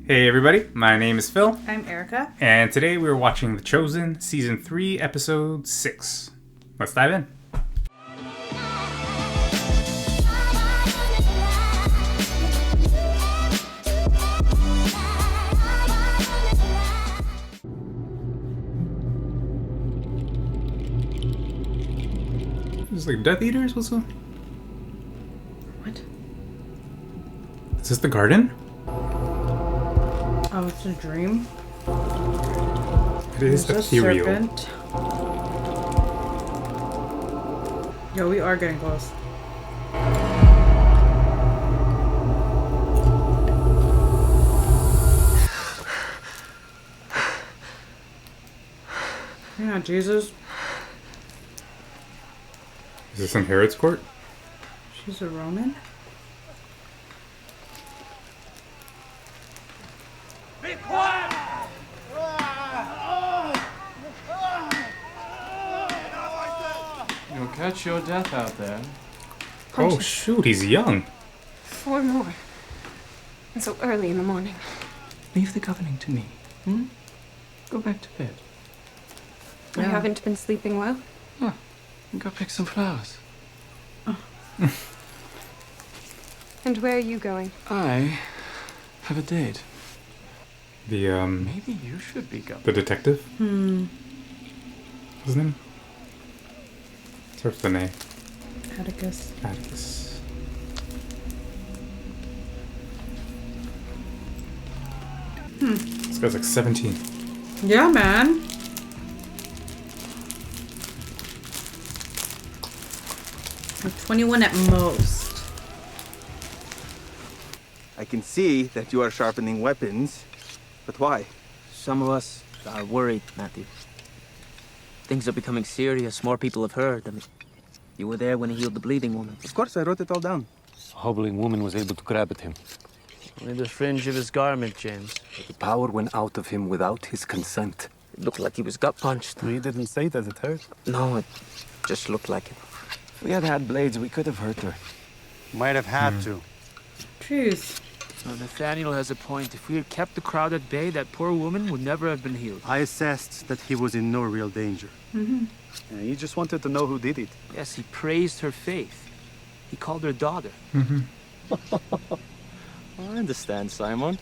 Hey everybody, my name is Phil. I'm Erika. And today we're watching The Chosen, Season 3, Episode 6. Let's dive in. Is like Death Eaters? What's up? What? Is this the garden? Oh, it's a dream. It is There's ethereal. a serpent. Yo, we are getting close. Yeah, Jesus. Is this in Herod's court? She's a Roman? Be quiet! You'll catch your death out there. Oh shoot, he's young. 4 more. And so early in the morning. Leave the governing to me. Go back to bed. You haven't been sleeping well? Go pick some flowers. And where are you going? I have a date. The Maybe you should be governor. the detective? What's his name? Starts with an A. Atticus. Atticus. This guy's like 17. Yeah, man. Like 21 at most. I can see that you are sharpening weapons, but why? Some of us are worried, Matthew. Things are becoming serious. More people have heard. I mean, you were there when he healed the bleeding woman. Of course, I wrote it all down. A hobbling woman was able to grab at him. Only the fringe of his garment, James. The power went out of him without his consent. It looked like he was gut punched. We didn't say that it hurt. No, it just looked like it. If we had had blades, we could have hurt her. Might have had to. Jeez. Nathaniel has a point. If we had kept the crowd at bay, that poor woman would never have been healed. I assessed that he was in no real danger. He just wanted to know who did it. Yes, he praised her faith. He called her daughter. I understand, Simon.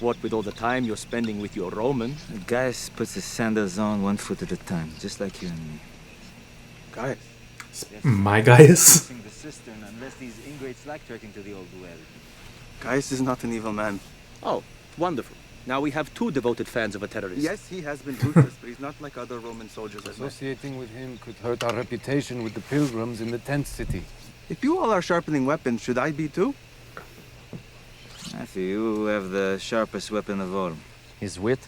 What with all the time you're spending with your Roman. Gaius puts his sandals on 1 foot at a time, just like you and me. Guys, My Gaius? The cistern unless these ingrates like trekking to the old well. Gaius is not an evil man. Oh, wonderful. Now we have 2 devoted fans of a terrorist. Yes, he has been ruthless, but he's not like other Roman soldiers I've met. Associating with him could hurt our reputation with the pilgrims in the tent city. If you all are sharpening weapons, should I be too? Matthew, you have the sharpest weapon of all. His wit?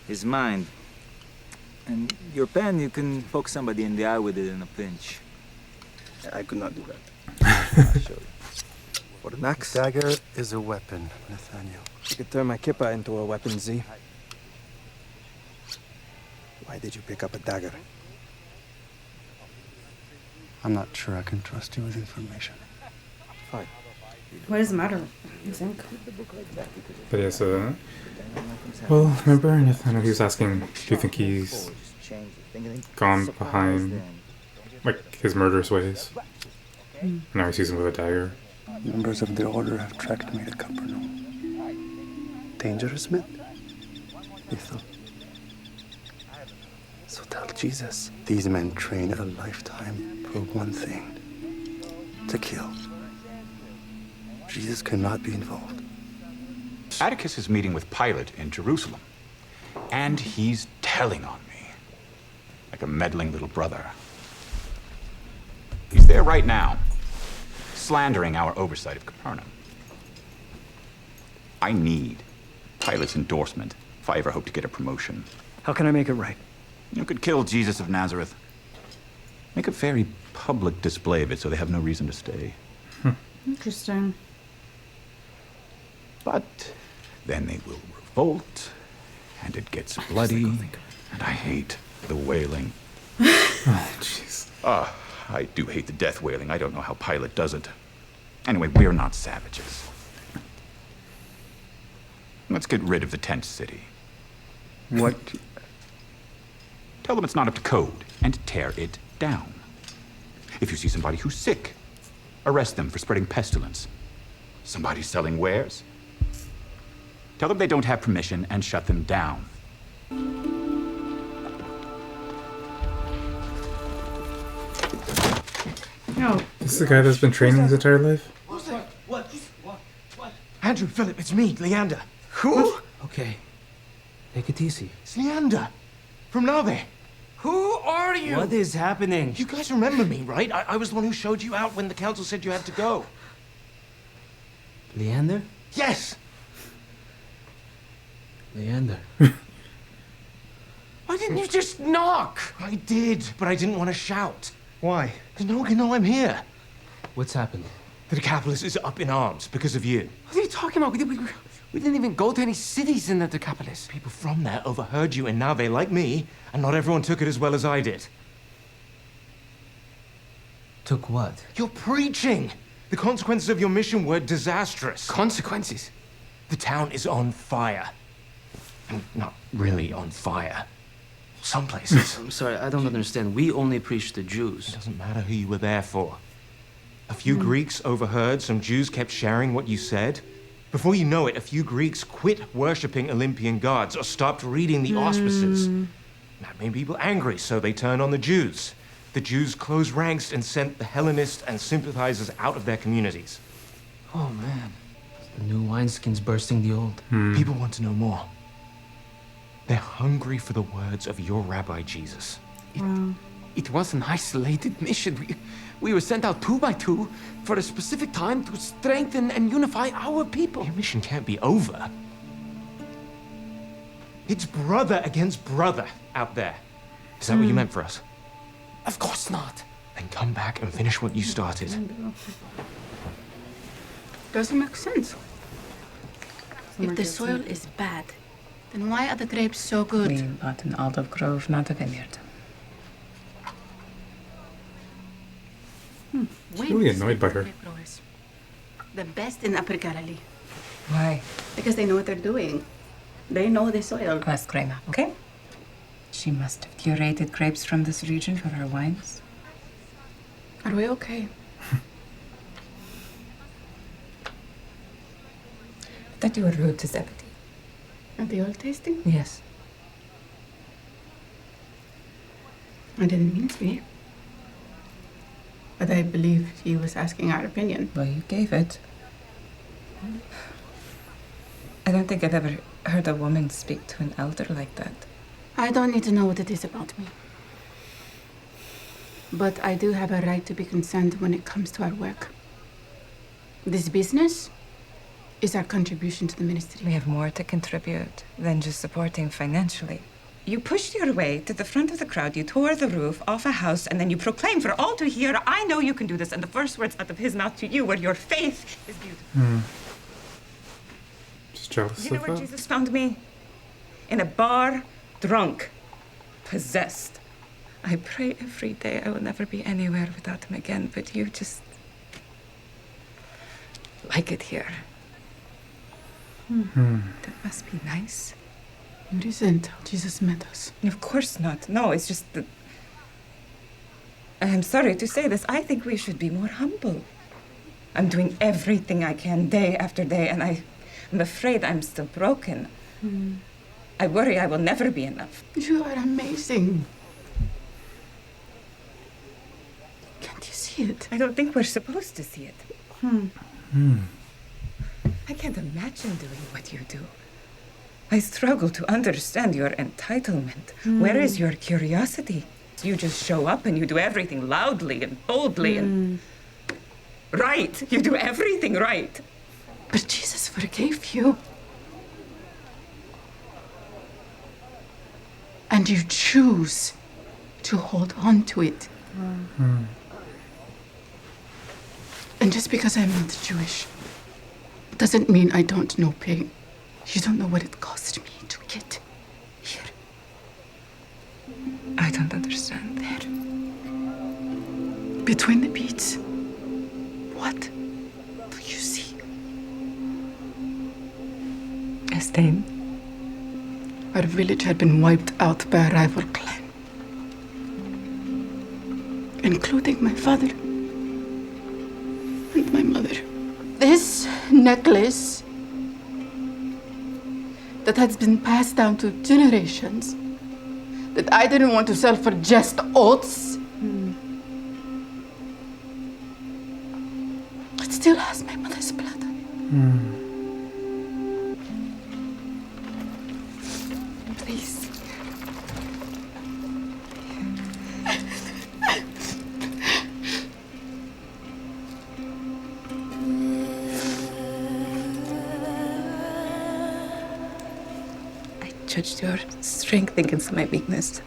His mind. And your pen, you can poke somebody in the eye with it in a pinch. I could not do that. I'll show you. For Max? Dagger is a weapon, Nathaniel. You could turn my kippa into a weapon, Z. Why did you pick up a dagger? I'm not sure I can trust you with information. Fine. What does it matter? You think? But yeah, so... Well, remember Nathaniel, he was asking, do you think he's gone behind, like, his murderous ways? Now he sees him with a dagger. Members of the Order have tracked me to Capernaum. Dangerous men? Lethal. So tell Jesus, these men train a lifetime for one thing. To kill. Jesus cannot be involved. Atticus is meeting with Pilate in Jerusalem, and he's telling on me, like a meddling little brother. He's there right now, slandering our oversight of Capernaum. I need Pilate's endorsement if I ever hope to get a promotion. How can I make it right? You could kill Jesus of Nazareth. Make a very public display of it so they have no reason to stay. Interesting. But then they will revolt, and it gets bloody, and I hate the wailing. Oh, jeez. I do hate the death wailing. I don't know how Pilate does it. Anyway, we're not savages. Let's get rid of the tent city. What? Tell them it's not up to code and tear it down. If you see somebody who's sick, arrest them for spreading pestilence. Somebody selling wares, tell them they don't have permission and shut them down. No. This is the guy that's been training his entire life? What? Andrew, Philip, it's me, Leander. Who? Okay. Take it easy. It's Leander. From Nave. Who are you? What is happening? You guys remember me, right? I was the one who showed you out when the council said you had to go. Leander? Yes! Leander. Why didn't you just knock? I did, but I didn't want to shout. Why? Because no one can know I'm here. What's happened? The Decapolis is up in arms because of you. What are you talking about? We didn't even go to any cities in the Decapolis. People from there overheard you in Nave like me, and not everyone took it as well as I did. Took what? You're preaching! The consequences of your mission were disastrous. Consequences? The town is on fire. And not really on fire. Some places. I'm sorry, I don't understand. We only preach to It Jews. doesn't matter who you were there for. A few Greeks overheard, some Jews kept sharing what you said. Before you know it, a few Greeks quit worshipping Olympian gods or stopped reading the auspices. That made people angry, so they turned on the Jews. The Jews closed ranks and sent the Hellenists and sympathizers out of their communities. Oh, man. The new wineskins bursting the old. People want to know more. They're hungry for the words of your Rabbi Jesus. It was an isolated mission. We were sent out 2 by 2 for a specific time to strengthen and unify our people. Your mission can't be over. It's brother against brother out there. Is that what you meant for us? Of course not. Then come back and finish what you started. Doesn't make sense. If the soil is bad, then why are the grapes so good? We bought an olive grove, not a vineyard. He's really annoyed by her. The best in Upper Galilee. Why? Because they know what they're doing. They know the soil. Ask Grandma, okay? She must have curated grapes from this region for her wines. Are we okay? That you were rude to Zebedee. At the oil tasting? Yes. I didn't mean to be. But I believe he was asking our opinion. Well, you gave it. I don't think I've ever heard a woman speak to an elder like that. I don't need to know what it is about me. But I do have a right to be concerned when it comes to our work. This business is our contribution to the ministry. We have more to contribute than just supporting financially. You pushed your way to the front of the crowd, you tore the roof off a house, and then you proclaimed for all to hear, I know you can do this. And the first words out of his mouth to you were, your faith is beautiful. Just jealous You know of where that? Jesus found me? In a bar, drunk, possessed. I pray every day I will never be anywhere without him again, but you just like it here. That must be nice. It isn't how Jesus met us. Of course not. No, it's just that... I'm sorry to say this. I think we should be more humble. I'm doing everything I can day after day, and I'm afraid I'm still broken. I worry I will never be enough. You are amazing. Can't you see it? I don't think we're supposed to see it. I can't imagine doing what you do. I struggle to understand your entitlement. Where is your curiosity? You just show up and you do everything loudly and boldly and... Right! You do everything right! But Jesus forgave you. And you choose to hold on to it. And just because I'm not Jewish doesn't mean I don't know pain. You don't know what it cost me to get here. I don't understand. There. Between the beats. What? Palestine? Our village had been wiped out by a rival clan, including my father and my mother. This necklace that has been passed down to generations, that I didn't want to sell for just oats, it still has my mother's blood. Please. I judged your strength against my weakness.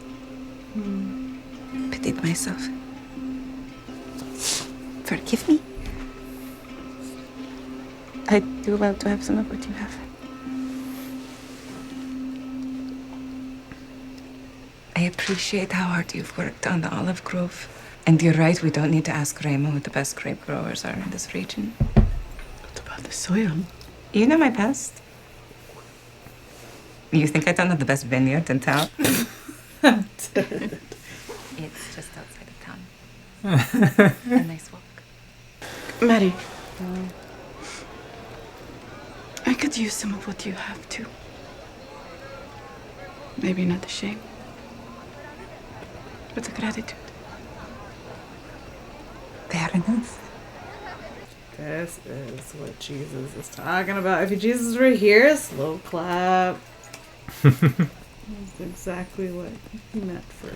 Pitied myself. Forgive me. I do well to have some of what you have. I appreciate how hard you've worked on the olive grove. And you're right, we don't need to ask Remo who the best grape growers are in this region. What about the soil? You know my past. You think I don't have the best vineyard in town? It's just outside of town. A nice walk. Mary, I could use some of what you have too. Maybe not the shame, but the gratitude. Fair enough. This is what Jesus is talking about. If Jesus were here, slow clap. That's exactly what he meant for.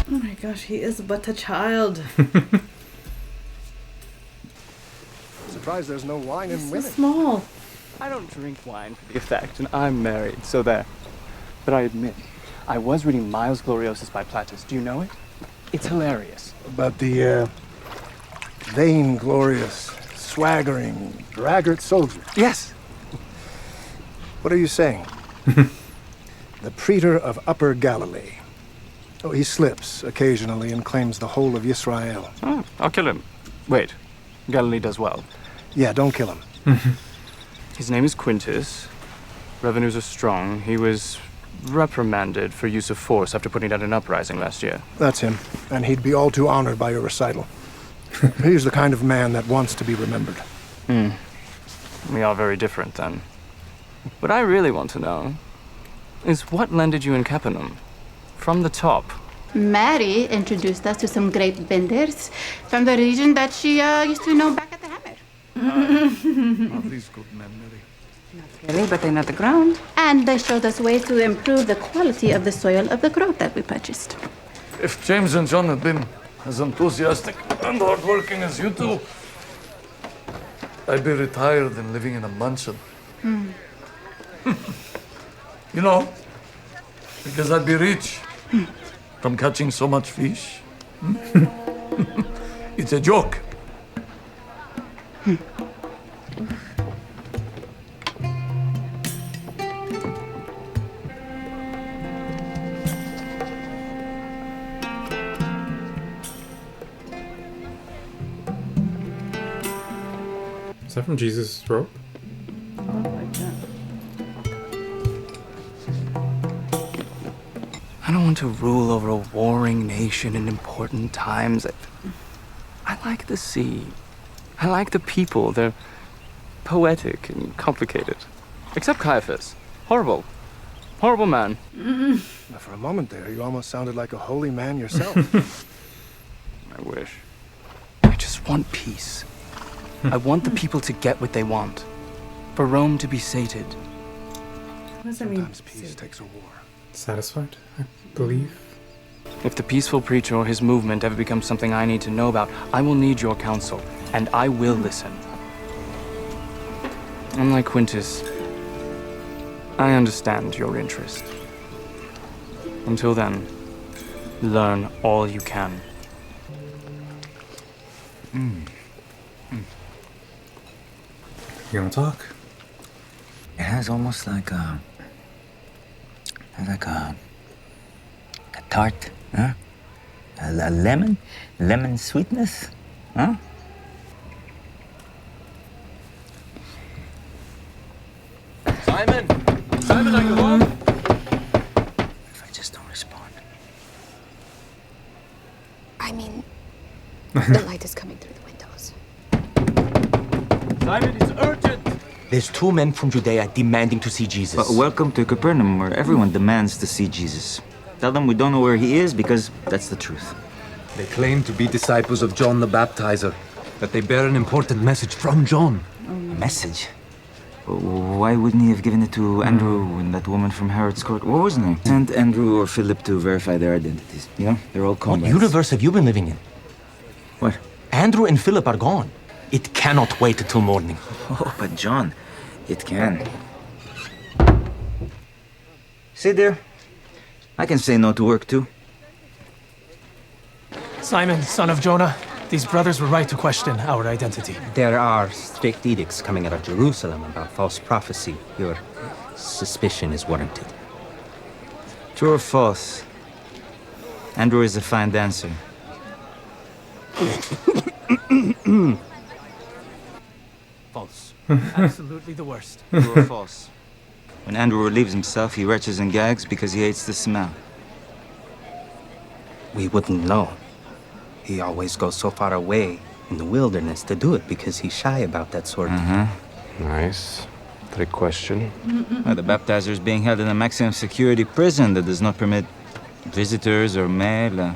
Oh my gosh, he is but a child. Surprised there's no wine in So women. small. I don't drink wine for the effect, and I'm married, so there. But I admit, I was reading Miles Gloriosus by Plautus. Do you know it? It's hilarious. About the vainglorious, swaggering, braggart soldier. Yes. What are you saying? The praetor of Upper Galilee. Oh, he slips occasionally and claims the whole of Israel. Oh, I'll kill him. Wait, Galilee does well. Yeah, don't kill him. His name is Quintus. Revenues are strong. He was reprimanded for use of force after putting down an uprising last year. That's him, and he'd be all too honored by your recital. He's the kind of man that wants to be remembered. We are very different, then. What I really want to know is what landed you in Capernaum? From the top. Mary introduced us to some grape vendors from the region that she used to know back at the Hammer. These good men, Mary. Really, but they know the ground. And they showed us ways to improve the quality of the soil of the grove that we purchased. If James and John had been as enthusiastic and hardworking as you two, I'd be retired and living in a mansion. You know, because I'd be rich from catching so much fish. It's a joke. Is that from Jesus' rope? I don't want to rule over a warring nation in important times. I like the sea. I like the people. They're poetic and complicated. Except Caiaphas. Horrible. Horrible man. Now, for a moment there, you almost sounded like a holy man yourself. I wish. I just want peace. I want the people to get what they want. For Rome to be sated. What does that mean? Sometimes peace takes a war. Satisfied, I believe. If the peaceful preacher or his movement ever becomes something I need to know about, I will need your counsel, and I will listen. Unlike Quintus, I understand your interest. Until then, learn all you can. You gonna talk? It has almost like a tart, huh? A lemon sweetness. Huh? Simon! Simon, are you home? If I just don't respond. I mean, the light is coming through the windows. Simon, it's urgent! There's 2 men from Judea demanding to see Jesus. But welcome to Capernaum, where everyone demands to see Jesus. Tell them we don't know where he is, because that's the truth. They claim to be disciples of John the Baptizer, that they bear an important message from John. A message? Why wouldn't he have given it to Andrew and that woman from Herod's court? What was her name? Sent Andrew or Philip to verify their identities. You know, they're all comrades. What universe have you been living in? What? Andrew and Philip are gone. It cannot wait until morning. Oh, but John, it can. See there? I can say no to work too. Simon, son of Jonah, these brothers were right to question our identity. There are strict edicts coming out of Jerusalem about false prophecy. Your suspicion is warranted. True or false? Andrew is a fine dancer. False. Absolutely the worst. True or false? When Andrew relieves himself, he retches and gags because he hates the smell. We wouldn't know. He always goes so far away in the wilderness to do it because he's shy about that sort of thing. Nice. Trick question. Well, the baptizer is being held in a maximum security prison that does not permit visitors or mail.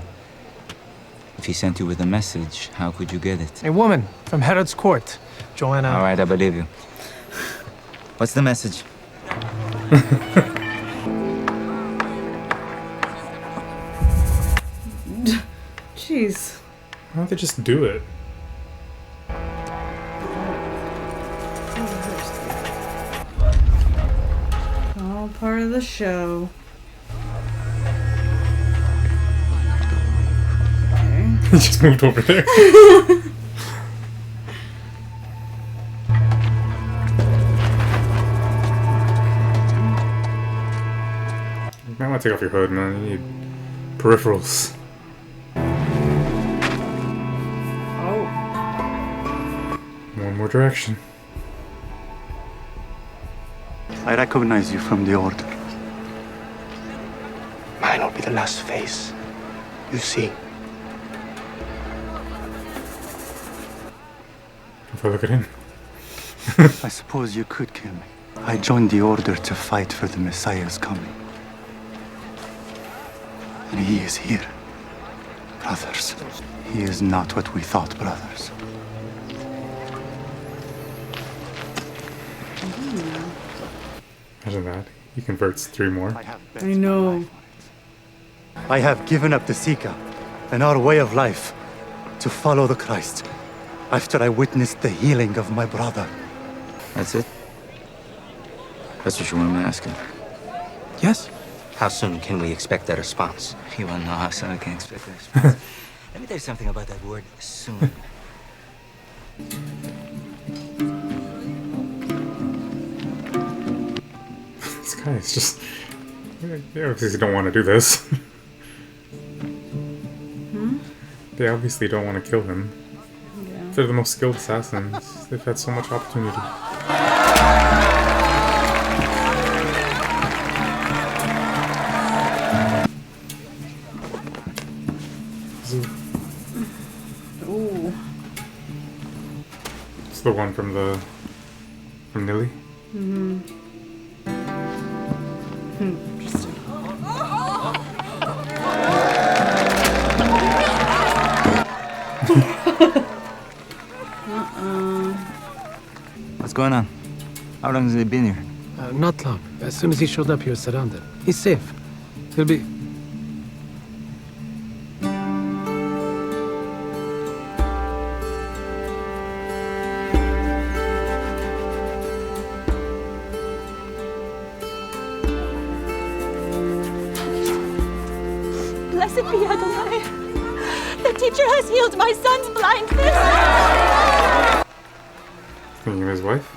If he sent you with a message, how could you get it? A woman from Herod's court, Joanna. All right, I believe you. What's the message? Jeez. Why don't they just do it? All part of the show. Okay. He just moved over there. You might want to take off your hood, man. You need peripherals. One more direction. I recognize you from the Order. Mine will be the last face you see. If I look at him. I suppose you could kill me. I joined the Order to fight for the Messiah's coming. And he is here. Brothers, he is not what we thought, brothers. Imagine that. He converts 3 more. I know. I have given up the Sika and our way of life to follow the Christ after I witnessed the healing of my brother. That's it? That's what you want me asking? Yes. How soon can we expect that response? You want to know how soon I can expect that response? Let me tell you something about that word, soon. This guy is just... They obviously don't want to do this. They obviously don't want to kill him. Yeah. They're the most skilled assassins. They've had so much opportunity. Ooh. It's the one from Nilly. Interesting. What's going on? How long has he been here? Not long. As soon as he showed up, he was surrounded. He's safe. He'll be... Blessed be Adonai. The teacher has healed my son's blindness. Thinking of his wife?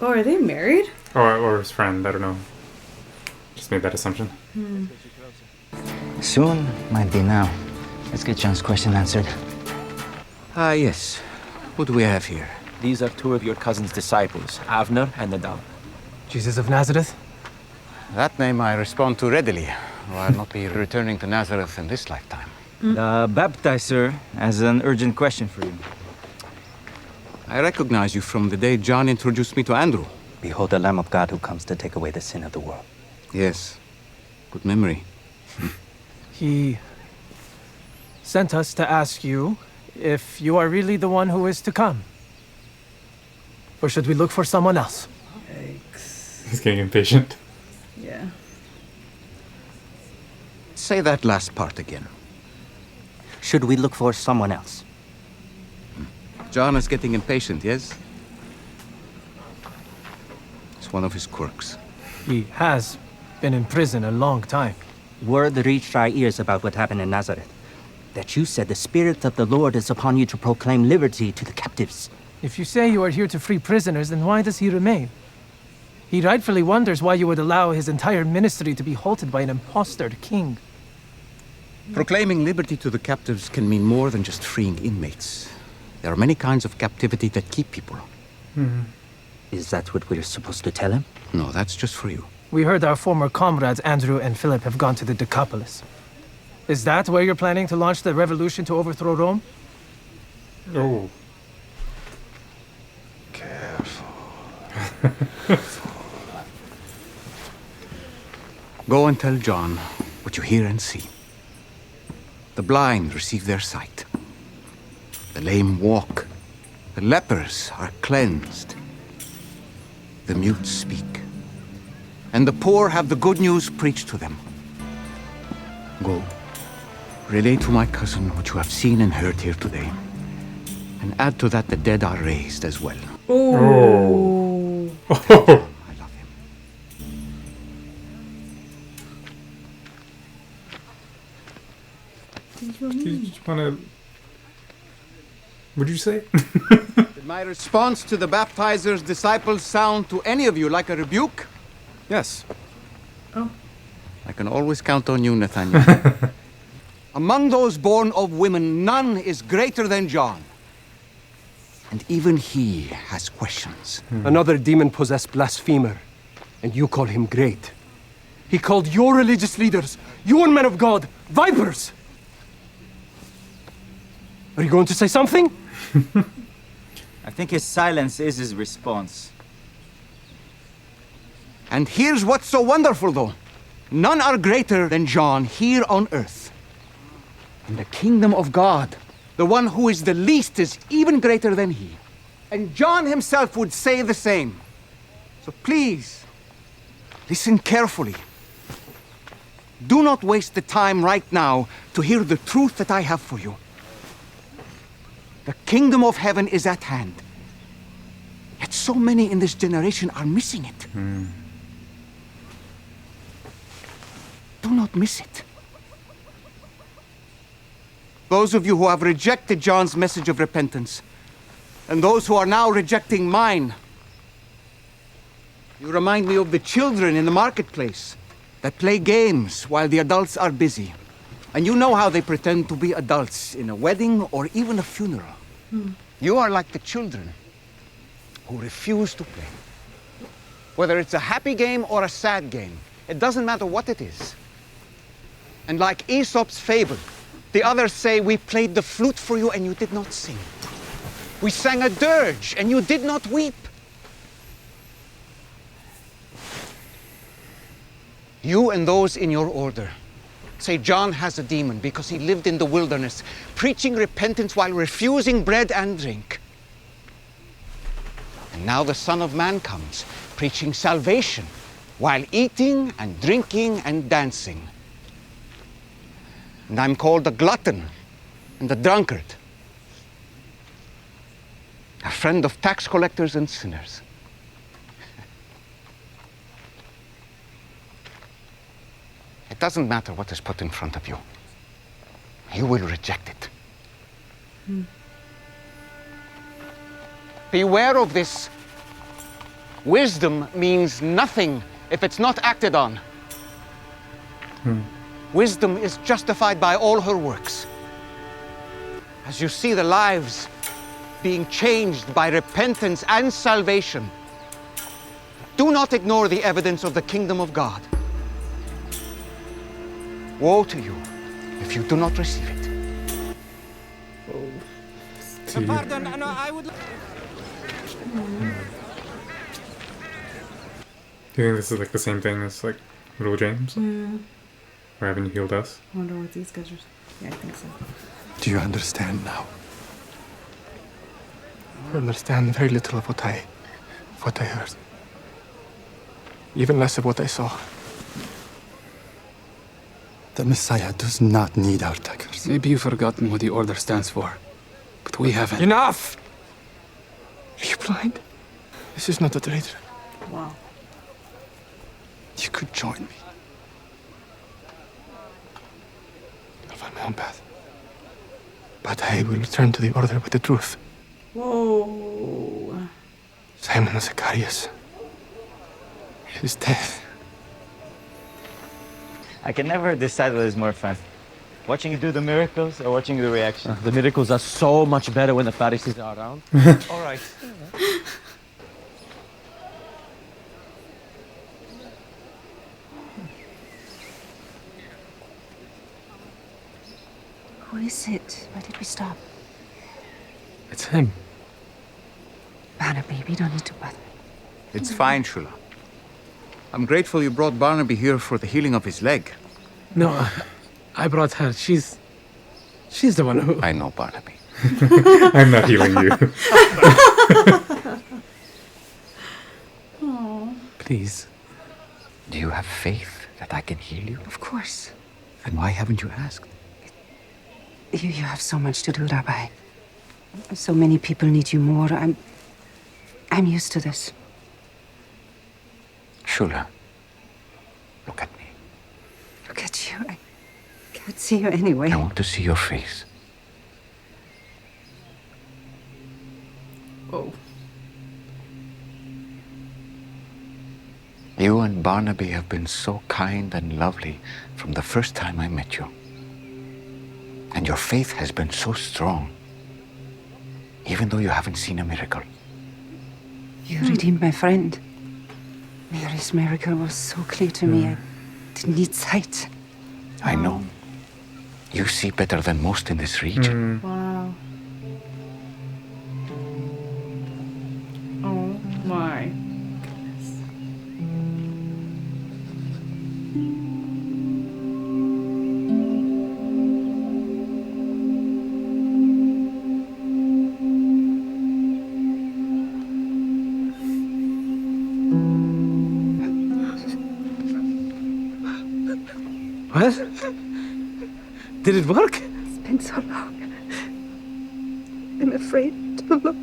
Oh, are they married? Or his friend, I don't know. Just made that assumption. Soon might be now. Let's get John's question answered. Yes. What do we have here? These are two of your cousin's disciples, Avner and Nadab. Jesus of Nazareth? That name I respond to readily, or I'll not be returning to Nazareth in this lifetime. The baptizer has an urgent question for you. I recognize you from the day John introduced me to Andrew. Behold the Lamb of God who comes to take away the sin of the world. Yes. Good memory. He sent us to ask you if you are really the one who is to come. Or should we look for someone else? Yikes. He's getting impatient. Yeah. Say that last part again. Should we look for someone else? John is getting impatient, yes? It's one of his quirks. He has been in prison a long time. Word reached our ears about what happened in Nazareth. That you said the Spirit of the Lord is upon you to proclaim liberty to the captives. If you say you are here to free prisoners, then why does he remain? He rightfully wonders why you would allow his entire ministry to be halted by an impostor king. Proclaiming liberty to the captives can mean more than just freeing inmates. There are many kinds of captivity that keep people. Is that what we're supposed to tell him? No, that's just for you. We heard our former comrades Andrew and Philip have gone to the Decapolis. Is that where you're planning to launch the revolution to overthrow Rome? Oh. Go and tell John what you hear and see. The blind receive their sight. The lame walk. The lepers are cleansed. The mute speak. And the poor have the good news preached to them. Go. Relay to my cousin what you have seen and heard here today. And add to that the dead are raised as well. Oh. I love him. Do you just want to... What'd you say? Did my response to the baptizer's disciples sound to any of you like a rebuke? Yes. Oh. I can always count on you, Nathaniel. Among those born of women, none is greater than John. And even he has questions. Another demon-possessed blasphemer, and you call him great. He called your religious leaders, your men of God, vipers! Are you going to say something? I think his silence is his response. And here's what's so wonderful, though. None are greater than John here on earth. In the kingdom of God, the one who is the least is even greater than he. And John himself would say the same. So please, listen carefully. Do not waste the time right now to hear the truth that I have for you. The kingdom of heaven is at hand. Yet so many in this generation are missing it. Do not miss it. Those of you who have rejected John's message of repentance, and those who are now rejecting mine, you remind me of the children in the marketplace that play games while the adults are busy. And you know how they pretend to be adults in a wedding or even a funeral. You are like the children who refuse to play. Whether it's a happy game or a sad game, it doesn't matter what it is. And like Aesop's fable, the others say, we played the flute for you and you did not sing. We sang a dirge and you did not weep. You and those in your order say John has a demon because he lived in the wilderness, preaching repentance while refusing bread and drink. And now the Son of Man comes, preaching salvation while eating and drinking and dancing. And I'm called a glutton and a drunkard, a friend of tax collectors and sinners. It doesn't matter what is put in front of you. You will reject it. Beware of this. Wisdom means nothing if it's not acted on. Wisdom is justified by all her works. as you see the lives being changed by repentance and salvation, do not ignore the evidence of the kingdom of God. Woe to you if you do not receive it. Pardon, no, I would. Do you think this is like the same thing as like Little James? Yeah. Or haven't you healed us? I wonder what these guys are. Yeah, I think so. Do you understand now? I understand very little of what I heard. Even less of what I saw. The Messiah does not need our daggers. Maybe you've forgotten what the Order stands for, but we haven't. Enough! Are you blind? This is not a traitor. Wow. You could join me. I'll find my own path. But I will return to the Order with the truth. Whoa. Simon Zacharias is dead. I can never decide what is more fun. Watching you do the miracles or watching the reaction? The miracles are so much better when the Pharisees are around. All right. Who is it? Why did we stop? It's him. Barnaby, we don't need to bother. It's fine, Shula. I'm grateful you brought Barnaby here for the healing of his leg. No, I brought her. She's the one who... I know Barnaby. I'm not healing you. Oh. Please. Do you have faith that I can heal you? Of course. Then why haven't you asked? You have so much to do, Rabbi. So many people need you more. I'm used to this. Shula, look at me. Look at you. I can't see you anyway. I want to see your face. Oh. You and Barnaby have been so kind and lovely from the first time I met you. And your faith has been so strong, even though you haven't seen a miracle. You redeemed my friend. Mary's miracle was so clear to me. I didn't need sight. I know. You see better than most in this region. Wow. Oh my goodness. What? Did it work? It's been so long. I'm afraid to look.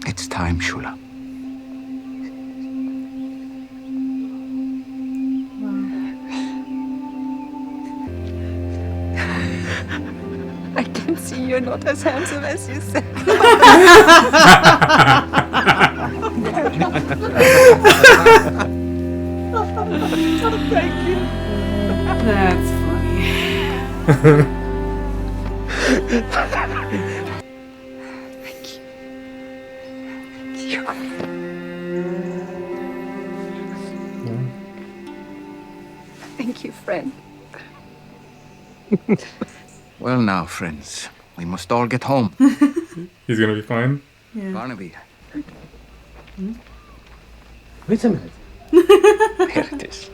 It's time, Shula. I can see you're not as handsome as you said. Thank you. That's funny. Thank you. Thank you. Thank you, friend. Well now, friends, we must all get home. He's gonna be fine. Yeah. Barnaby. Wait a minute. Here it is.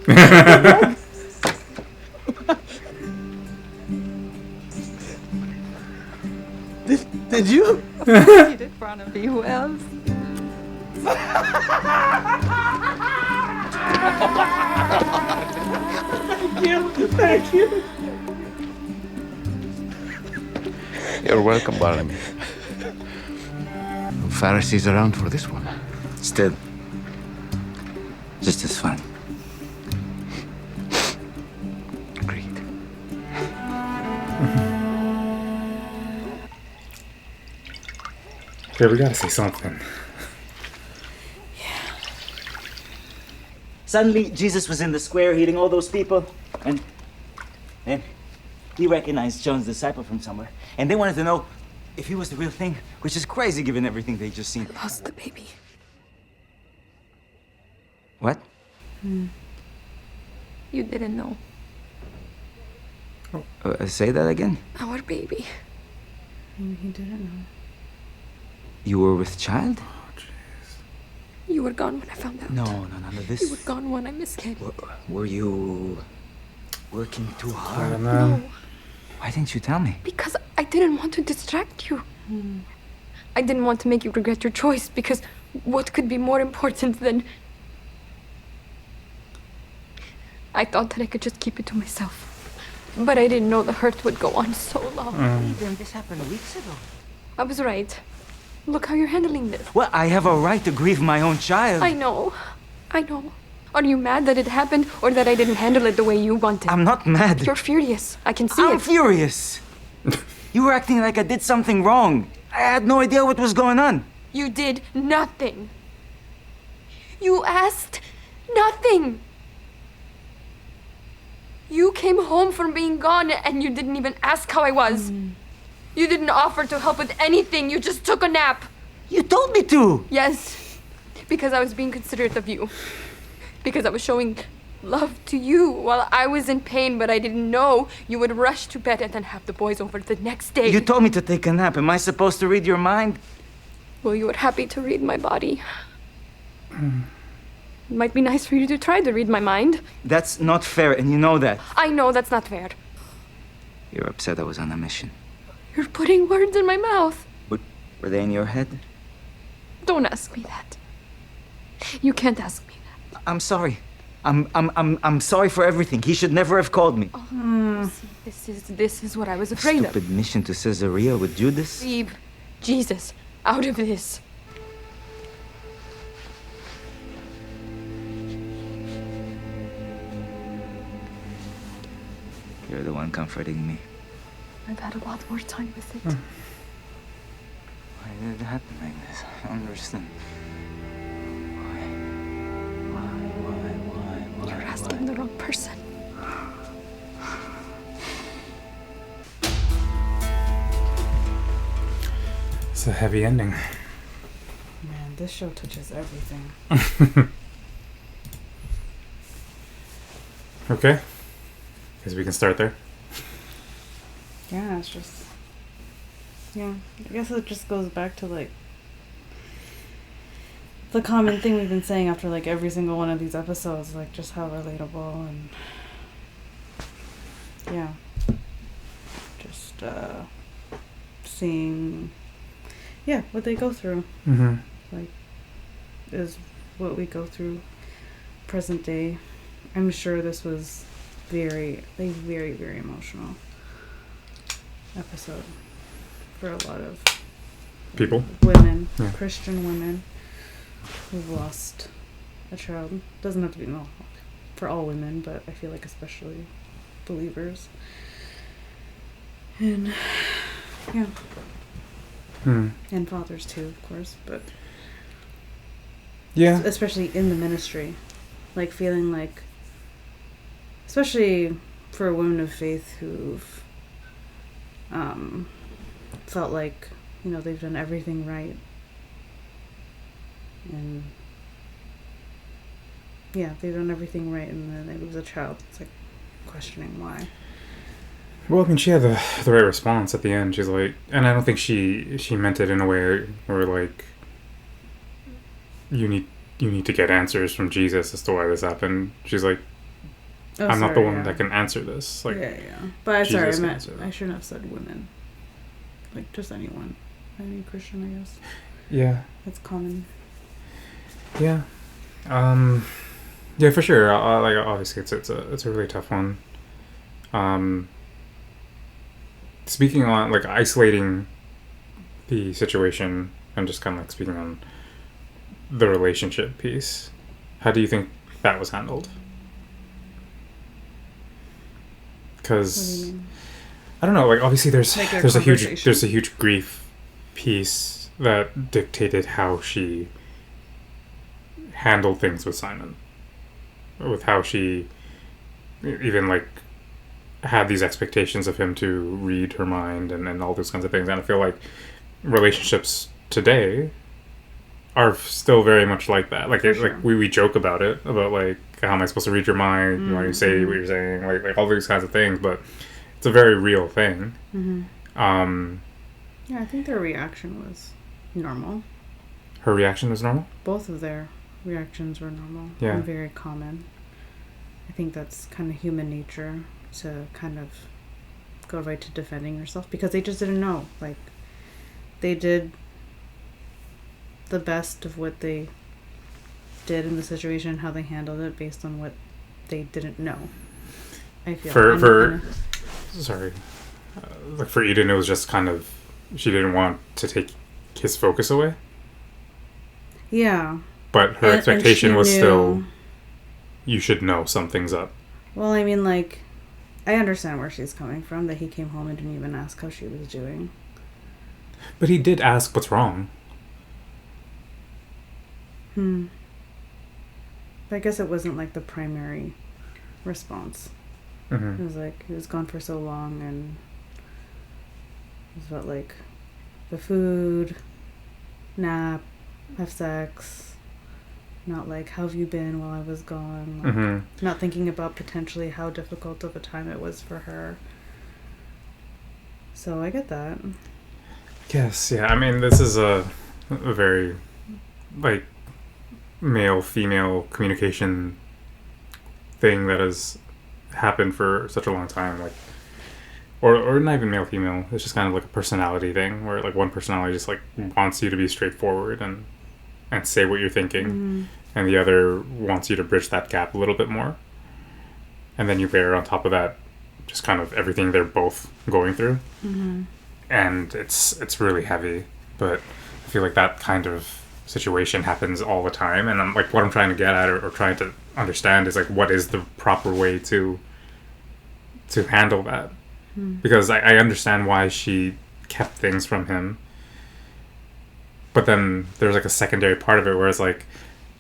Did you? You did, Barnaby. Who else? Thank you. Thank you. You're welcome, Barnaby. No Pharisees around for this one. Still, just as fun. Agreed. Okay, we gotta say something. Suddenly, Jesus was in the square healing all those people, and he recognized John's disciple from somewhere, and they wanted to know if he was the real thing, which is crazy given everything they just seen. Lost the baby. What? You didn't know. Say that again? Our baby. He didn't know. You were with child? You were gone when I found out. No, this... You were gone when I miscarried. Were you working too hard? No, Why didn't you tell me? because I didn't want to distract you. I didn't want to make you regret your choice, because what could be more important than... I thought that I could just keep it to myself. But I didn't know the hurt would go on so long. This happened weeks ago. I was right. Look how you're handling this. Well, I have a right to grieve my own child. I know. I know. Are you mad that it happened, or that I didn't handle it the way you wanted? I'm not mad. You're furious. I can see it. I'm furious. You were acting like I did something wrong. I had no idea what was going on. You did nothing. You asked nothing. You came home from being gone and you didn't even ask how I was. You didn't offer to help with anything. You just took a nap. You told me to. Yes, because I was being considerate of you. Because I was showing love to you while I was in pain, but I didn't know you would rush to bed and then have the boys over the next day. You told me to take a nap. Am I supposed to read your mind? Well, you were happy to read my body. It might be nice for you to try to read my mind. That's not fair, and you know that. I know that's not fair. You're upset I was on a mission. You're putting words in my mouth. Were they in your head? Don't ask me that. You can't ask me that. I'm sorry. I'm sorry for everything. He should never have called me. See, this is what I was afraid Stupid mission to Caesarea with Judas. Leave Jesus out of this. You're the one comforting me. I've had a lot more time with it. Why did it happen like this? I don't understand. Why? You're asking the wrong person. It's a heavy ending. Man, this show touches everything. Okay. Guess we can start there. Yeah, it's just... Yeah, I guess it just goes back to, like, the common thing we've been saying after, like, every single one of these episodes, like, just how relatable and... Yeah. Just, seeing... Yeah, what they go through. Like, is what we go through present day. I'm sure this was very, very emotional episode for a lot of people, women, yeah. Christian women who've lost a child. Doesn't have to be for all women, but I feel like especially believers. And yeah, and fathers too, of course, but yeah, especially in the ministry, like feeling like, especially for women of faith who've felt like, you know, they've done everything right, and yeah, they've done everything right, and then they lose a child. It's like questioning why. Well, I mean, she had the right response at the end. She's like, and I don't think she meant it in a way where, like, you need to get answers from Jesus as to why this happened. She's like, I'm not the one that can answer this. Like, yeah. But Jesus sorry, I shouldn't have said women. Like, just anyone. Any Christian, I guess. Yeah. That's common. Yeah. Yeah, for sure. Like, obviously, it's a really tough one. Speaking on, like, isolating the situation and just kind of, like, speaking on the relationship piece, how do you think that was handled? Because I don't know, like, obviously there's a huge grief piece that dictated how she handled things with Simon, with how she even, like, had these expectations of him to read her mind and all those kinds of things. And I feel like relationships today are still very much like that. Like, like we joke about it, about like, how am I supposed to read your mind? Why do you say what you're saying? Like all these kinds of things, but it's a very real thing. Yeah, I think their reaction was normal. Her reaction was normal? Both of their reactions were normal. Yeah. And very common. I think that's kind of human nature to kind of go right to defending yourself because they just didn't know. Like, they did the best of what they did in the situation, how they handled it based on what they didn't know. I feel sorry, like for Eden, it was just kind of, she didn't want to take his focus away. Yeah. But her expectation was still, you should know something's up. Well, I mean, like, I understand where she's coming from, that he came home and didn't even ask how she was doing. But he did ask what's wrong. But I guess it wasn't like the primary response. It was like, he was gone for so long, and it was about like the food, nap, have sex, not like, how have you been while I was gone, like, not thinking about potentially how difficult of a time it was for her. So I get that. Yes, yeah, I mean, this is a very, like, male-female communication thing that has happened for such a long time, like, or not even male-female, it's just kind of like a personality thing, where, like, one personality just, like, wants you to be straightforward and say what you're thinking, and the other wants you to bridge that gap a little bit more, and then you layer on top of that just kind of everything they're both going through, and it's really heavy. But I feel like that kind of situation happens all the time, and I'm like, what I'm trying to get at or trying to understand is like, what is the proper way to handle that? Because I understand why she kept things from him, but then there's like a secondary part of it where it's like,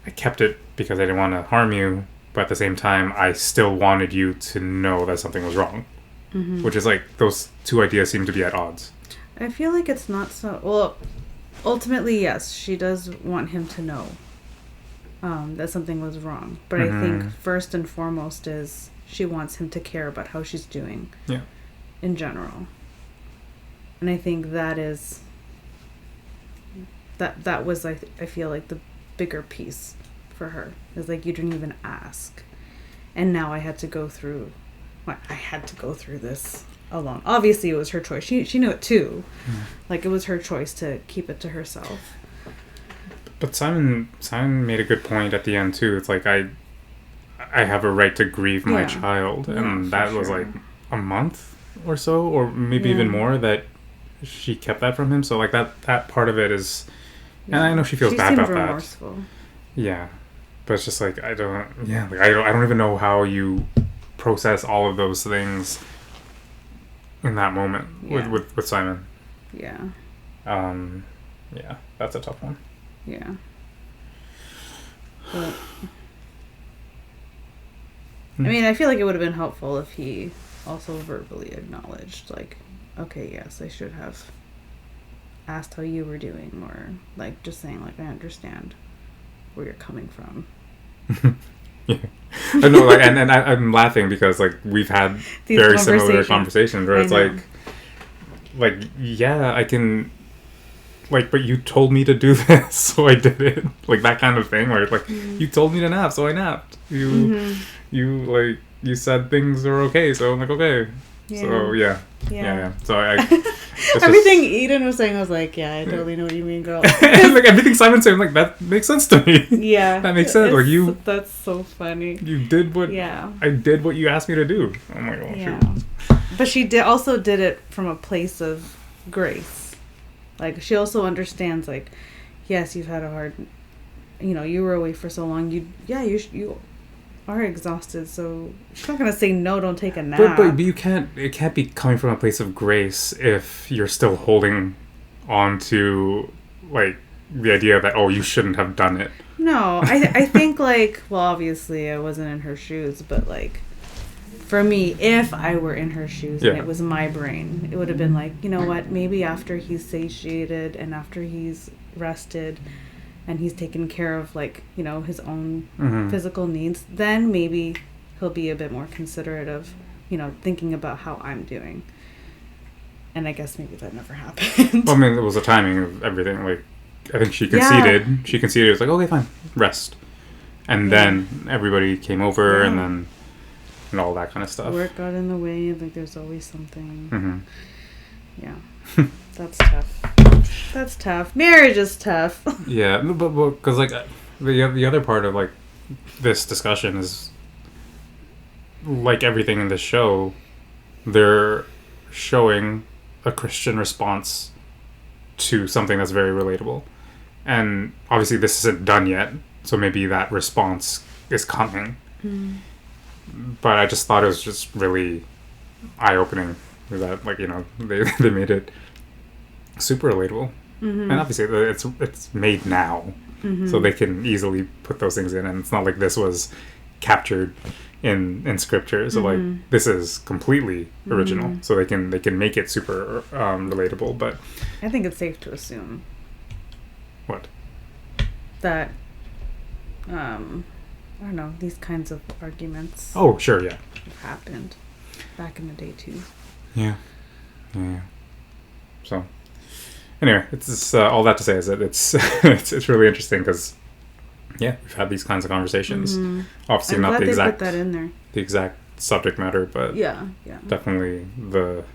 I kept it because I didn't want to harm you, but at the same time I still wanted you to know that something was wrong, which is like, those two ideas seem to be at odds. I feel like it's not so... Well, ultimately, yes, she does want him to know that something was wrong. But I think first and foremost is she wants him to care about how she's doing in general. And I think that is... That was, I feel like, the bigger piece for her. Is like, you didn't even ask. And now I had to go through... Well, I had to go through this alone. Obviously, it was her choice. She knew it too. Like, it was her choice to keep it to herself. But Simon made a good point at the end too. It's like, I have a right to grieve my child, and that was like a month or so, or maybe even more, that she kept that from him. So like, that part of it is, and I know she feels bad about remorseful. that. Yeah, but it's just like, I don't even know how you process all of those things in that moment with Simon. Yeah. Yeah, that's a tough one. Yeah. But, I mean, I feel like it would have been helpful if he also verbally acknowledged, like, okay, yes, I should have asked how you were doing, or like just saying, like, I understand where you're coming from. Yeah. I know, like, and I'm laughing because like, we've had very similar conversations where it's like, yeah, I can, like, but you told me to do this, so I did it. Like, that kind of thing where it's like, you told me to nap, so I napped. You like, you said things are okay, so I'm like, okay. Yeah. So yeah. So I everything Eden was saying, I was like, yeah, I totally know what you mean, girl. And like, everything Simon's saying, like, that makes sense to me. Yeah. That makes sense. Like, that's so funny. You did what I did what you asked me to do. Oh my gosh. Yeah. But she also did it from a place of grace. Like, she also understands, like, yes, you've had a hard, you were away for so long. You are exhausted, so she's not gonna say no, don't take a nap. But it can't be coming from a place of grace if you're still holding on to, like, the idea that, oh, you shouldn't have done it. No, I think, like, well, obviously I wasn't in her shoes, but like, For me, if I were in her shoes and Yeah. it was my brain, it would have been like, you know what, maybe after he's satiated and after he's rested and he's taken care of, like, you know, his own physical needs, then maybe he'll be a bit more considerate of, you know, thinking about how I'm doing. And I guess maybe that never happened. Well, I mean, it was the timing of everything. Like, I think she conceded. Yeah. She conceded. It was like, okay, fine, rest. And then everybody came over, and then and all that kind of stuff. Work got in the way. Like, there's always something. Mm-hmm. Yeah. That's tough. That's tough. Marriage is tough. Yeah, but because like the other part of like this discussion is like everything in this show, they're showing a Christian response to something that's very relatable, and obviously this isn't done yet, so maybe that response is coming. But I just thought it was just really eye-opening that, like, you know, they made it super relatable. And obviously it's made now, so they can easily put those things in, and it's not like this was captured in scripture, so like this is completely original, so they can make it super relatable. But I think it's safe to assume what that I don't know, these kinds of arguments oh sure yeah have happened back in the day too. Yeah. So anyway, it's all that to say is that it's it's really interesting because we've had these kinds of conversations. Obviously, I'm not glad the they exact put that in there. the exact subject matter, but Yeah. definitely the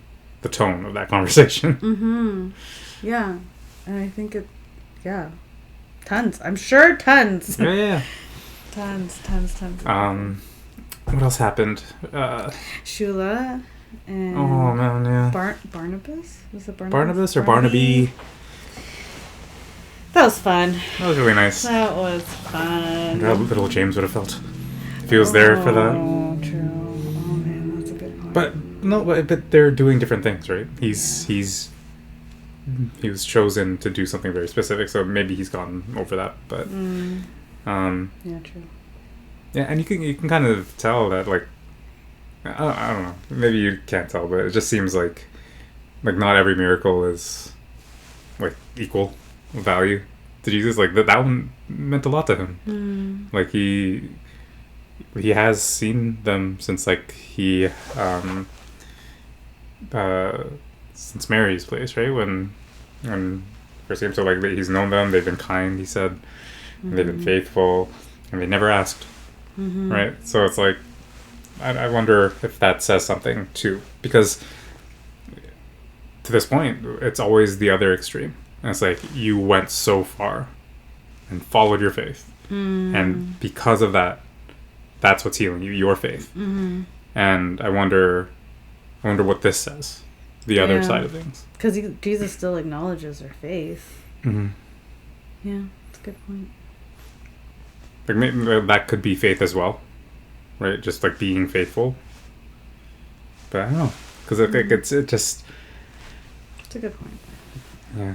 tone of that conversation. Yeah, and I think tons. I'm sure tons. Yeah. Tons. What else happened? Shula and Oh man, yeah. Barnabas? Was it Barnabas or Barnaby? That was fun. That was really nice. That was fun. How little James would have felt if he was there for that. Oh, true. Oh man, that's a good point. But they're doing different things, right? He was chosen to do something very specific, so maybe he's gone over that. But yeah, true. Yeah, and you can kind of tell that, like, I don't know, maybe you can't tell, but it just seems like not every miracle is like equal value to Jesus. Like that one meant a lot to him. Like he has seen them since like he since Mary's place, right? When first came, so like he's known them, they've been kind, he said, and they've been faithful, and they never asked, right? So it's like I wonder if that says something too, because to this point it's always the other extreme, and it's like you went so far and followed your faith, and because of that, that's what's healing you, your faith. And I wonder what this says, the other side of things, because Jesus still acknowledges her faith. Yeah, that's a good point. Like maybe that could be faith as well, right? Just like being faithful. But I don't know, because it just. It's a good point. Yeah.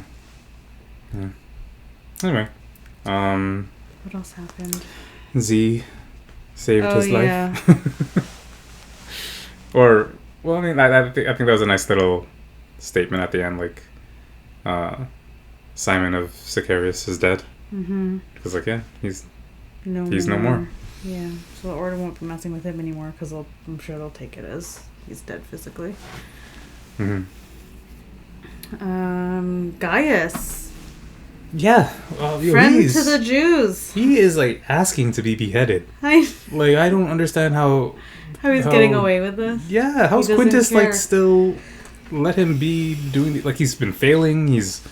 Anyway, what else happened? Z saved his yeah. life. Or well, I mean, I think that was a nice little statement at the end, like, Simon of Sicarius is dead. Because like he's no more. Yeah, so the order won't be messing with him anymore because I'm sure they'll take it as he's dead physically. Gaius. Yeah, friend to the Jews. He is like asking to be beheaded. I don't understand how he's getting away with this. Yeah, how's Quintus like still let him be doing like he's been failing? He's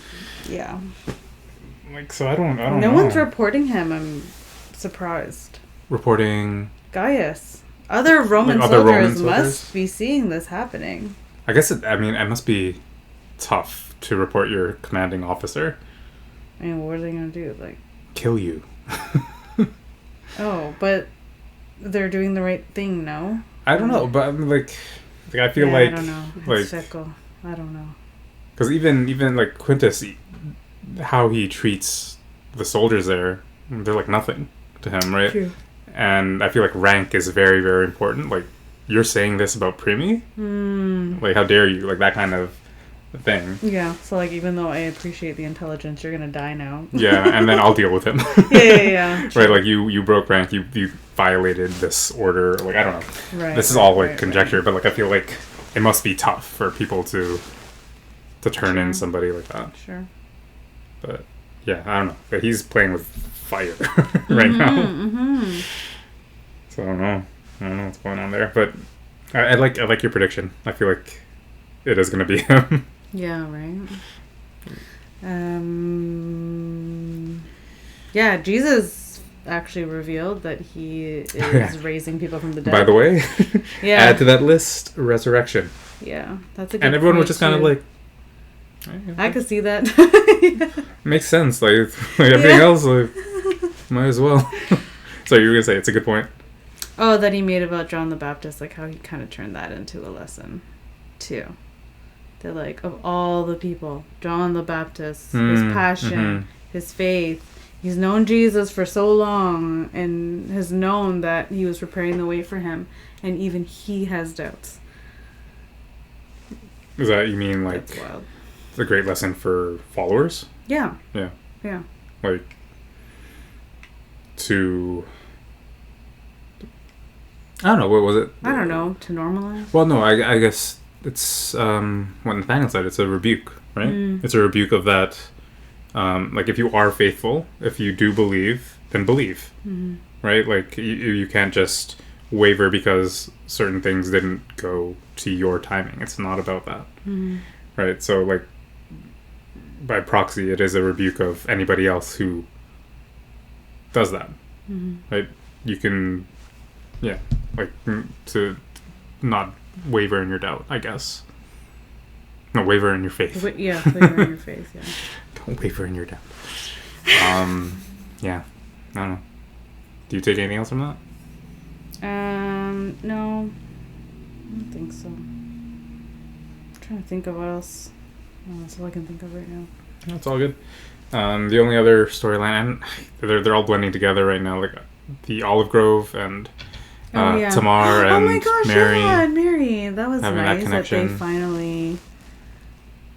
like, so I don't know. No one's reporting him. I'm surprised. Reporting Gaius. Other Roman soldiers must be seeing this happening. I guess it must be tough to report your commanding officer. I mean, what are they gonna do? Like kill you? Oh, but they're doing the right thing, no? I don't know, but I mean, like I feel like I don't know. It's fickle. I don't know. Because even like Quintus, how he treats the soldiers there, they're like nothing to him, right? True. And I feel like rank is very, very important. Like you're saying this about Primi? Like, how dare you? Like, that kind of thing. Yeah, so like even though I appreciate the intelligence, you're gonna die now. Yeah, and then I'll deal with him. Yeah. Right, like you broke rank, you violated this order. Like, I don't know. Right. This is all like conjecture, but like I feel like it must be tough for people to turn in somebody like that. Sure. But yeah, I don't know. But he's playing with fire right now. So I don't know what's going on there. But I like your prediction. I feel like it is gonna be him. Yeah, right. Yeah, Jesus actually revealed that he is raising people from the dead. By the way, yeah. Add to that list resurrection. Yeah, that's a good And everyone was point, just kind of too. like, I could see that. makes sense. Like everything else, like, might as well. So you were gonna say it's a good point. Oh, that he made about John the Baptist, like how he kind of turned that into a lesson, too. That like of all the people, John the Baptist, his passion, his faith. He's known Jesus for so long and has known that he was preparing the way for him, and even he has doubts. Is that you mean like That's wild. it's a great lesson for followers? Yeah. Yeah. Yeah. Like to I don't know, what was it? I don't know, to normalize. Well, no, I guess it's what Nathaniel said. It's a rebuke, right? It's a rebuke of that. Like if you are faithful, if you do believe, then believe, right? Like you can't just waver because certain things didn't go to your timing. It's not about that, right? So like by proxy, it is a rebuke of anybody else who does that, right? You can, yeah, like to not waver in your doubt, I guess. No, waver in your faith. Yeah, waver in your faith, yeah. Don't waver in your doubt. Yeah, I don't know. Do you take anything else from that? No. I don't think so. I'm trying to think of what else. Oh, that's all I can think of right now. That's all good. The only other storyline, and they're all blending together right now, like the Olive Grove and Tamar and oh my gosh, Mary. Yeah, Mary. That was having nice that that they connection. finally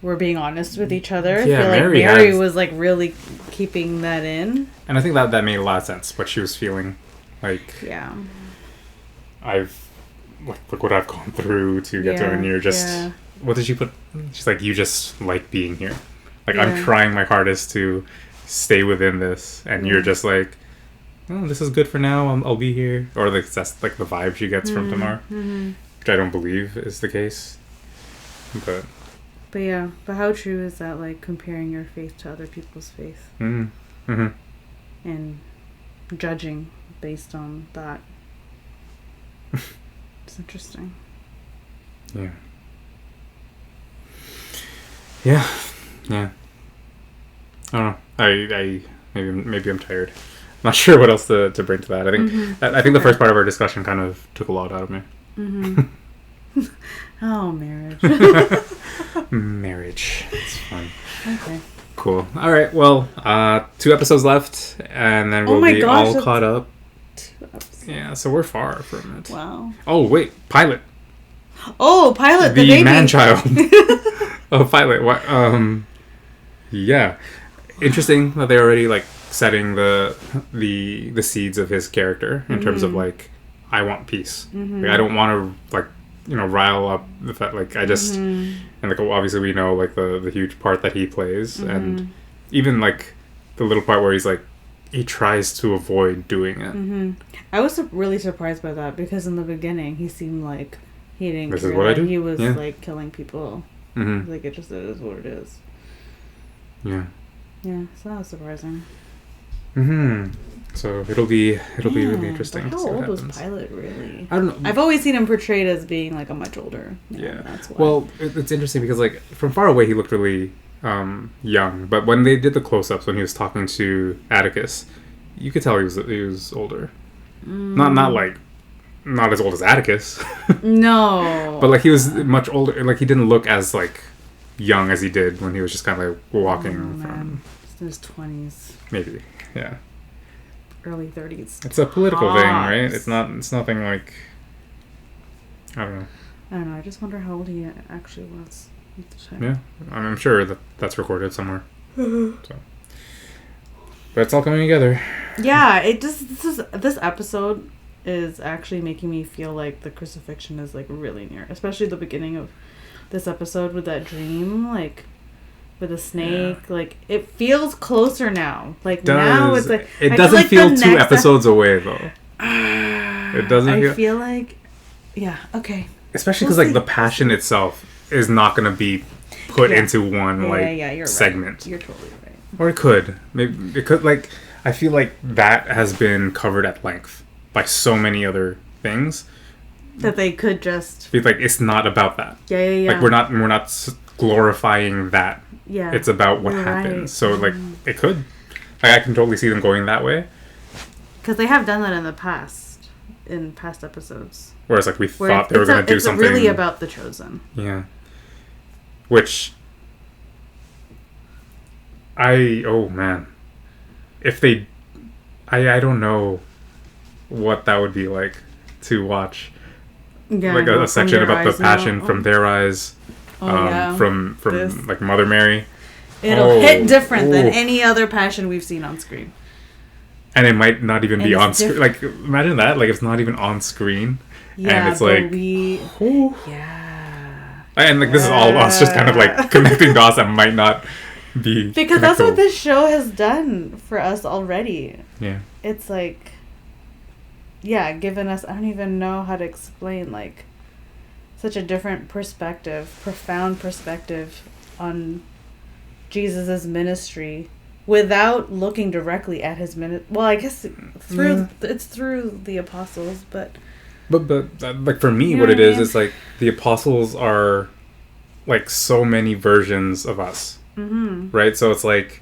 were being honest with each other. Yeah, I feel Mary like Mary has- was like really keeping that in. And I think that made a lot of sense, what she was feeling. Like, Yeah. Look what I've gone through to get to Yeah, and you're just, yeah. what did she put? She's like, you just like being here. Like, Yeah. I'm trying my hardest to stay within this, and you're just like, oh, this is good for now, I'll be here. Or like, that's like the vibe she gets from Tamar, which I don't believe is the case. But yeah, but how true is that, like, comparing your faith to other people's faith? And judging based on that. It's interesting. Yeah. Yeah. I don't know. I maybe I'm tired. I'm not sure what else to bring to that. I think I think the first part of our discussion kind of took a lot out of me. Oh, marriage. Marriage. It's fun. Okay. Cool. All right. Well, 2 episodes left, and then we'll be all caught up. 2 episodes. Yeah. So we're far from it. Wow. Oh wait, Pilot. Oh, Pilot, the baby. Man-child. Oh, Pilot. What? Yeah. Interesting that they're already like setting the seeds of his character in terms of like, I want peace. Like, I don't want to like, rile up the fact, like, I just and like, obviously we know like the huge part that he plays, and even like the little part where he's like, he tries to avoid doing it. I was really surprised by that, because in the beginning he seemed like he didn't This care is what I that do? he was Yeah. like killing people. Like, it just is what it is. Yeah. Yeah, so that was surprising. So it'll be really interesting. But to how see what old was happens. Pilot really? I don't know. I've always seen him portrayed as being like a much older man. Yeah. That's why. Well, it's interesting because like from far away he looked really young, but when they did the close-ups when he was talking to Atticus, you could tell he was older. Not as old as Atticus. No. But like he was much older. Like he didn't look as like young as he did when he was just kind of like walking from in his 20s. maybe. Yeah. Early 30s. It's a political thing, right? Tops. It's nothing like I don't know. I don't know. I just wonder how old he actually was at the time. Yeah, I'm sure that's recorded somewhere. So, but it's all coming together. Yeah, this episode is actually making me feel like the crucifixion is like really near, especially the beginning of this episode with that dream, like with the snake. Yeah. Like it feels closer now. Like now it's like it doesn't feel 2 episodes away though. It doesn't. I feel like, yeah, okay. Especially because like the passion itself is not going to be put into one you're segment. Right. You're totally right. Or it could. Maybe it could. Like I feel like that has been covered at length by so many other things that they could just be like. It's not about that. Yeah. Like we're not glorifying that. Yeah. It's about what happens. Right. So like it could. Like I can totally see them going that way. Because they have done that in the past, in past episodes. Whereas like we thought they were going to do something. It's really about the Chosen. Yeah. Which. Oh man. If they. I don't know what that would be like to watch. Yeah, like a section about the passion from their eyes. From this. Like Mother Mary. It'll hit different than any other passion we've seen on screen. And it might not even be on screen. Like, imagine that. Like, it's not even on screen. Yeah, and it's like... Yeah. And, like, this is all us just kind of, like, connecting dots that might not be because that's what this show has done for us already. Yeah. It's like... Yeah, given us... I don't even know how to explain, like... Such a different perspective, profound perspective on Jesus' ministry... Without looking directly at his ministry. Well, I guess it's through the apostles, but like for me, what it is like the apostles are like so many versions of us, right? So it's like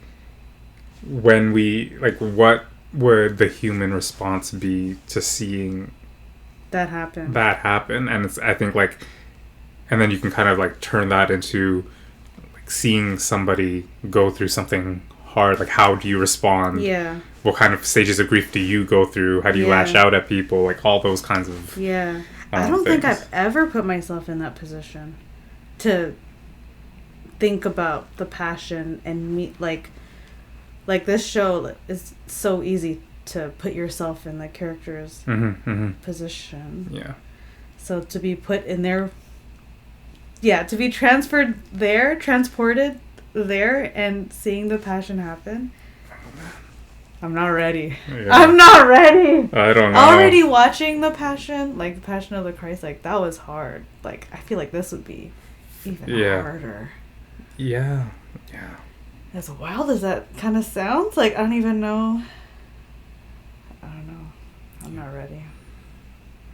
when we like, what would the human response be to seeing that happen? And it's I think like, and then you can kind of like turn that into like seeing somebody go through something hard. Like how do you respond? Yeah. What kind of stages of grief do you go through? How do you lash out at people? Like all those kinds of I don't think I've ever put myself in that position to think about the passion and meet like this show is so easy to put yourself in the character's position. Yeah. So to be put in their to be transported there and seeing the passion happen. I'm not ready. Yeah. I'm not ready. I don't know. Already watching the passion, like the Passion of the Christ, like that was hard. Like I feel like this would be even harder. Yeah. As wild as that kind of sounds, like I don't even know. I don't know. I'm not ready.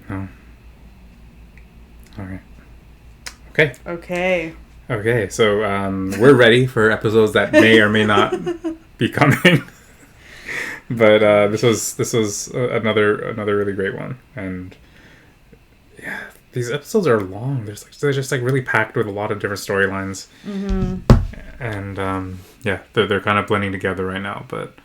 No. All right. Okay, so we're ready for episodes that may or may not be coming. But this was another really great one, and yeah, these episodes are long. They're just like really packed with a lot of different storylines, and they're kind of blending together right now. But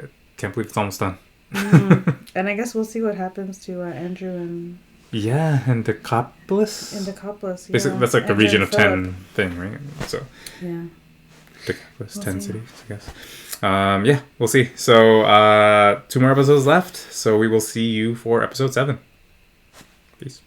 I can't believe it's almost done. And I guess we'll see what happens to Andrew and. Yeah, and Decapolis. Basically, that's like Andrew a region of Philip. 10 thing, right? So yeah, Decapolis, 10 cities, I guess. We'll see. So 2 more episodes left. So we will see you for episode 7. Peace.